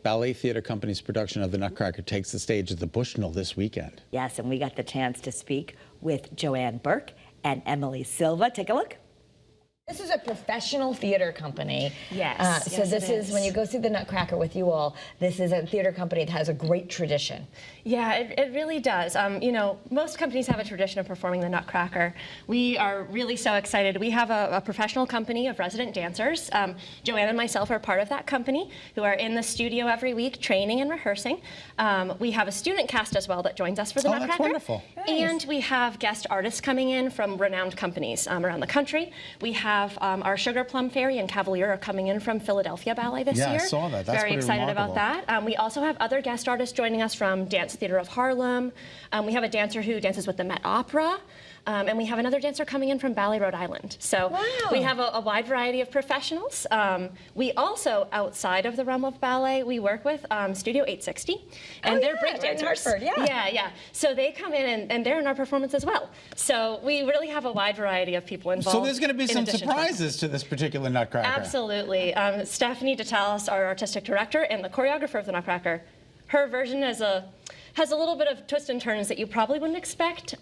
Ballet Theatre Company's production of The Nutcracker takes the stage at the Bushnell this weekend. Yes, and we got the chance to speak with Joanne Burke and Emily Silva. Take a look. This is a professional theater company. Yes. So this is, when you go see the Nutcracker with you all, this is a theater company that has a great tradition. Yeah, it really does. You know, most companies have a tradition of performing the Nutcracker. We are really so excited. We have a professional company of resident dancers. Joanne and myself are part of that company, who are in the studio every week training and rehearsing. We have a student cast as well that joins us for the Nutcracker. That's wonderful. And we have guest artists coming in from renowned companies around the country. We have our Sugar Plum Fairy and Cavalier are coming in from Philadelphia Ballet this year. Yeah, I saw that. That's very excited remarkable. about that. We also have other guest artists joining us from Dance Theatre of Harlem. We have a dancer who dances with the Met Opera. And we have another dancer coming in from Ballet, Rhode Island. So we have a wide variety of professionals. We also, outside of the realm of ballet, we work with Studio 860. And they're break dancers. Right in Hartford, Yeah. So they come in and they're in our performance as well. So we really have a wide variety of people involved. So there's going to be some surprises to this particular Nutcracker. Absolutely. Stephanie DeTalis, our artistic director and the choreographer of the Nutcracker, her version has a little bit of twists and turns that you probably wouldn't expect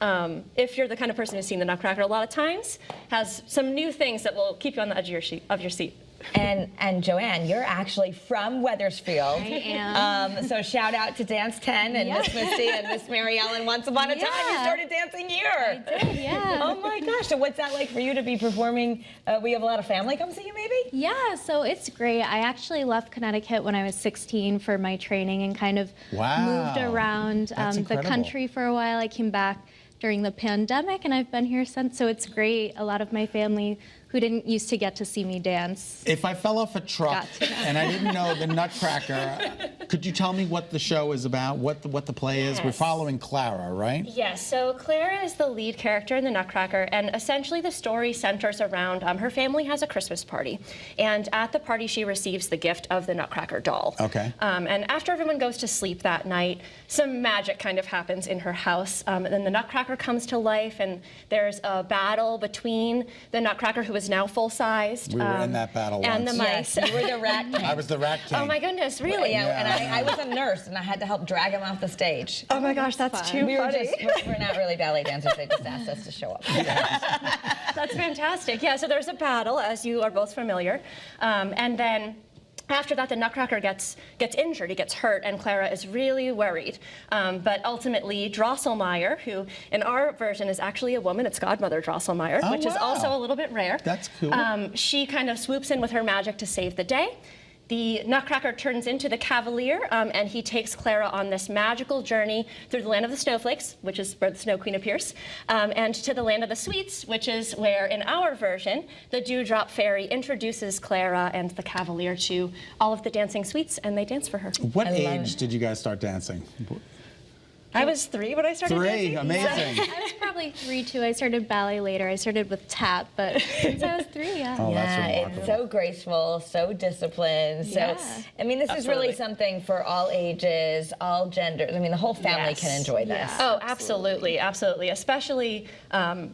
if you're the kind of person who's seen the Nutcracker a lot of times. Has some new things that will keep you on the edge of your seat. And Joanne, you're actually from Wethersfield. I am. So shout out to Dance 10 and Miss Misty and Miss Mary Ellen. Once upon a time, you started dancing here. I did, yeah. Oh my gosh. So what's that like for you to be performing? We have a lot of family come see you, maybe? Yeah, so it's great. I actually left Connecticut when I was 16 for my training and kind of moved around the country for a while. I came back during the pandemic and I've been here since, so it's great. A lot of my family who didn't used to get to see me dance. If I fell off a truck and I didn't know the Nutcracker, could you tell me what the show is about, what the play is? We're following Clara, right? Yes, so Clara is the lead character in the Nutcracker, and essentially the story centers around her family has a Christmas party, and at the party she receives the gift of the Nutcracker doll. Okay. And after everyone goes to sleep that night, some magic kind of happens in her house. Then the Nutcracker comes to life, and there's a battle between the Nutcracker, who is now full-sized. We were in that battle and once. the mice. Yes, you were the rat king. I was the rat king. Oh my goodness, really? Yeah, and I was a nurse, and I had to help drag him off the stage. Oh my gosh, that's too funny. We're not really ballet dancers. They just asked us to show up. That's fantastic. Yeah, so there's a battle, as you are both familiar, and then after that, the Nutcracker gets injured, he gets hurt, and Clara is really worried. But ultimately, Drosselmeyer, who in our version is actually a woman, it's Godmother Drosselmeyer, which is also a little bit rare. That's cool. She kind of swoops in with her magic to save the day. The Nutcracker turns into the Cavalier, and he takes Clara on this magical journey through the land of the snowflakes, which is where the Snow Queen appears, and to the land of the sweets, which is where, in our version, the Dewdrop Fairy introduces Clara and the Cavalier to all of the dancing sweets, and they dance for her. What age did you guys start dancing? I was 3 when I started dancing. Amazing. I was probably 3 too. I started ballet later. I started with tap, but since I was 3, yeah. Oh, that's remarkable. It's so graceful, so disciplined. So, I mean, this is really something for all ages, all genders. I mean, the whole family can enjoy this. Yeah. Oh, absolutely, absolutely. Especially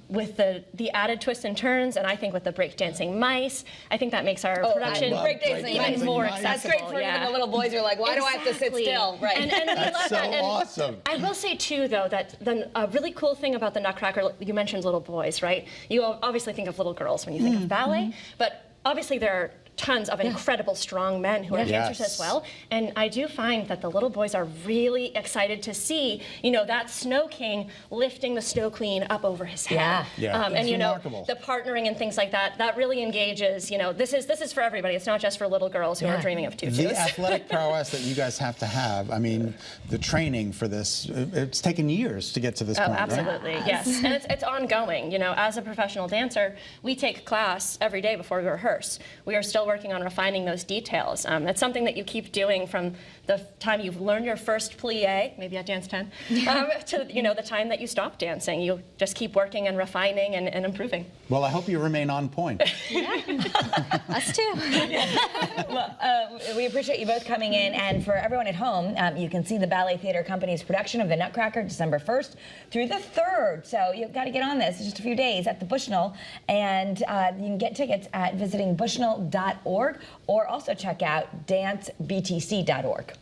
with the added twists and turns, and I think with the breakdancing mice, I think that makes our production even more accessible. That's great for even the little boys who are like, why do I have to sit still? Right. And we That's love so that. And awesome. I will say too, though, that a really cool thing about the Nutcracker, you mentioned little boys, right? You obviously think of little girls when you think of ballet, but obviously there are tons of incredible strong men who are dancers as well, and I do find that the little boys are really excited to see, you know, that Snow King lifting the Snow Queen up over his head. And you know, the partnering and things like that, that really engages, you know, this is for everybody. It's not just for little girls who are dreaming of tutus. The athletic prowess that you guys have to have, I mean, the training for this, it's taken years to get to this point, absolutely, right? yes. And it's ongoing. You know, as a professional dancer, we take class every day before we rehearse. We are still working on refining those details. That's something that you keep doing from the time you've learned your first plie, maybe at Dance 10, to the time that you stop dancing. You just keep working and refining and improving. Well, I hope you remain on point. Us too. Well, we appreciate you both coming in, and for everyone at home, you can see the Ballet Theatre Company's production of the Nutcracker December 1st through the 3rd. So you've got to get on this. It's just a few days at the Bushnell, and you can get tickets at visiting bushnell.org. dancebtc.org, or also check out dancebtc.org.